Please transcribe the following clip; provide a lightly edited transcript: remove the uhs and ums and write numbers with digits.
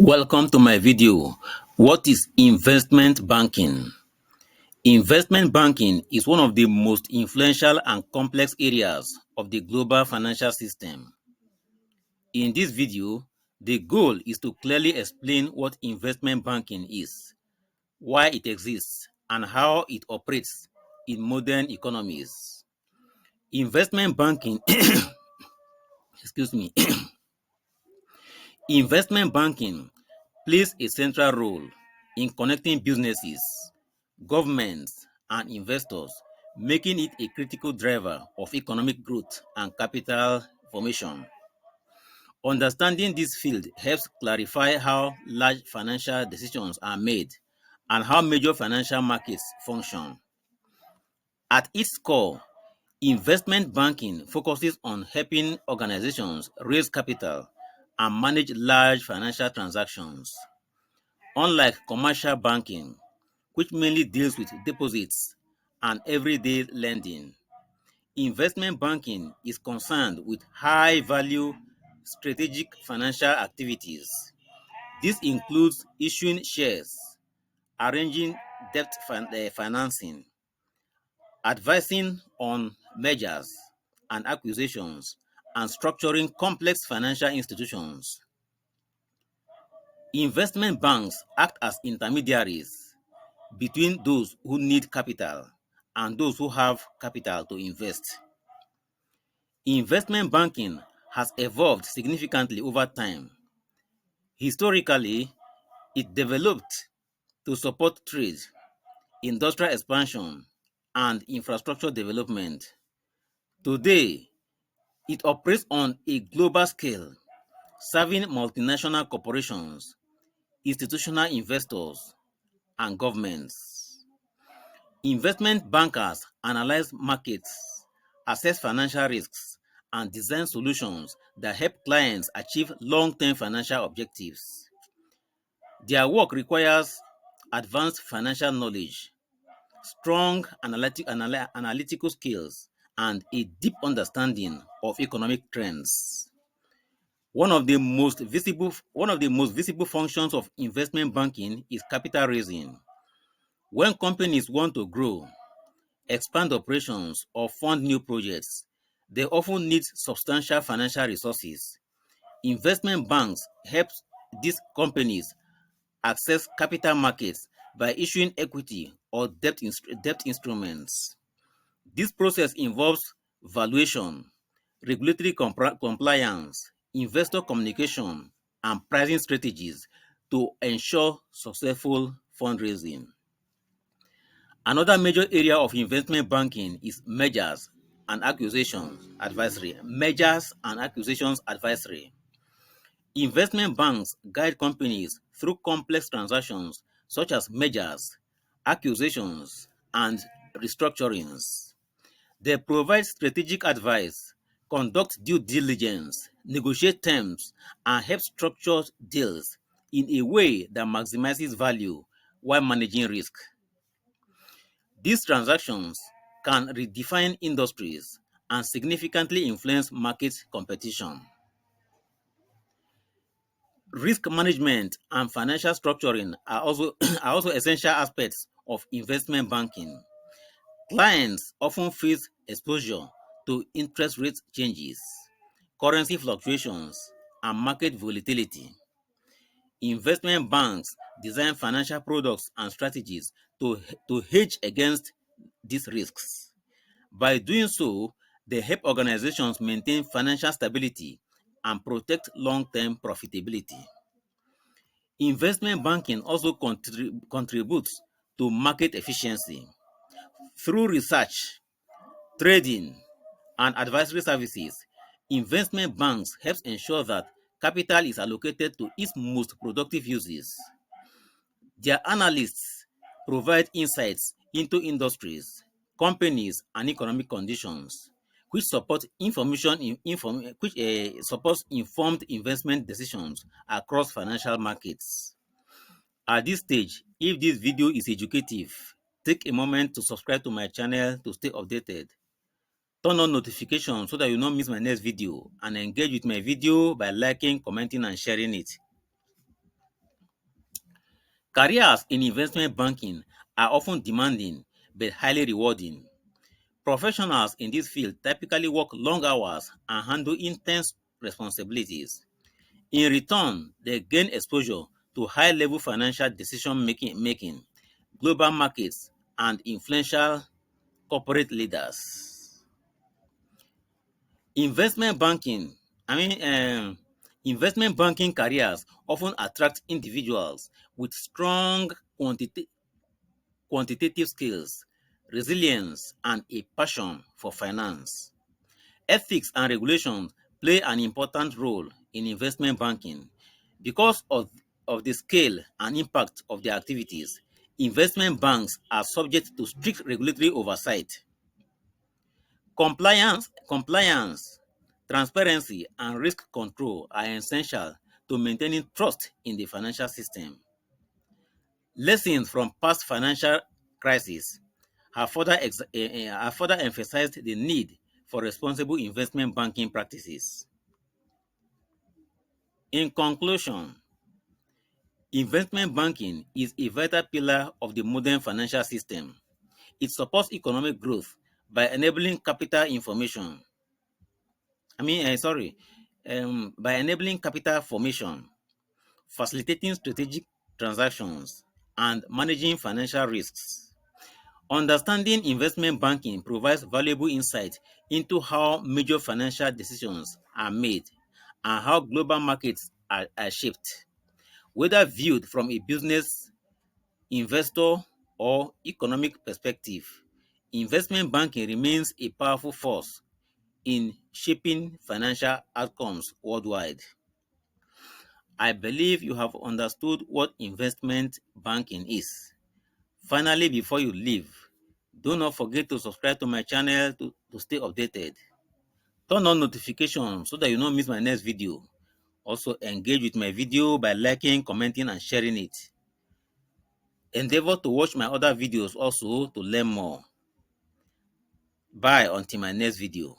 Welcome to my video. What is investment banking? Investment banking is one of the most influential and complex areas of the global financial system. In this video, the goal is to clearly explain what investment banking is, why it exists, and how it operates in modern economies. Investment banking, excuse me, investment banking plays a central role in connecting businesses, governments, and investors, making it a critical driver of economic growth and capital formation. Understanding this field helps clarify how large financial decisions are made and how major financial markets function. At its core, investment banking focuses on helping organizations raise capital and manage large financial transactions. Unlike commercial banking, which mainly deals with deposits and everyday lending, investment banking is concerned with high-value strategic financial activities. This includes issuing shares, arranging financing, advising on mergers and acquisitions, and structuring complex financial institutions. Investment banks act as intermediaries between those who need capital and those who have capital to invest. Investment banking has evolved significantly over time. Historically, it developed to support trade, industrial expansion, and infrastructure development. Today, it operates on a global scale, serving multinational corporations, institutional investors, and governments. Investment bankers analyze markets, assess financial risks, and design solutions that help clients achieve long-term financial objectives. Their work requires advanced financial knowledge, strong analytical skills, and a deep understanding of economic trends. One of the most visible functions of investment banking is capital raising. When companies want to grow, expand operations, or fund new projects, they often need substantial financial resources. Investment banks help these companies access capital markets by issuing equity or debt instruments. This process involves valuation, regulatory compliance, investor communication, and pricing strategies to ensure successful fundraising. Another major area of investment banking is mergers and acquisitions advisory. Mergers and acquisitions advisory. Investment banks guide companies through complex transactions such as mergers, acquisitions, and restructurings. They provide strategic advice, conduct due diligence, negotiate terms, and help structure deals in a way that maximizes value while managing risk. These transactions can redefine industries and significantly influence market competition. Risk management and financial structuring are also, are also essential aspects of investment banking. Clients often face exposure to interest rate changes, currency fluctuations, and market volatility. Investment banks design financial products and strategies to hedge against these risks. By doing so, they help organizations maintain financial stability and protect long-term profitability. Investment banking also contributes to market efficiency. Through research, trading, and advisory services, investment banks help ensure that capital is allocated to its most productive uses. Their analysts provide insights into industries, companies, and economic conditions, which support supports informed investment decisions across financial markets. At this stage, if this video is educative, take a moment to subscribe to my channel to stay updated. Turn on notifications so that you don't miss my next video, and engage with my video by liking, commenting, and sharing it. Careers in investment banking are often demanding but highly rewarding. Professionals in this field typically work long hours and handle intense responsibilities. In return, they gain exposure to high-level financial decision making, global markets, and influential corporate leaders. Investment banking, I mean, investment banking careers often attract individuals with strong quantitative skills, resilience, and a passion for finance. Ethics and regulations play an important role in investment banking. Because of the scale and impact of their activities, investment banks are subject to strict regulatory oversight. Compliance, transparency, and risk control are essential to maintaining trust in the financial system. Lessons from past financial crises have further emphasized the need for responsible investment banking practices. In conclusion, investment banking is a vital pillar of the modern financial system. It supports economic growth by enabling capital information. I mean, sorry, by enabling capital formation, facilitating strategic transactions, and managing financial risks. Understanding investment banking provides valuable insight into how major financial decisions are made and how global markets are shaped. Whether viewed from a business, investor, or economic perspective, investment banking remains a powerful force in shaping financial outcomes worldwide. I believe you have understood what investment banking is. Finally, before you leave, do not forget to subscribe to my channel to stay updated. Turn on notifications so that you don't miss my next video. Also, engage with my video by liking, commenting, and sharing it. Endeavor to watch my other videos also to learn more. Bye until my next video.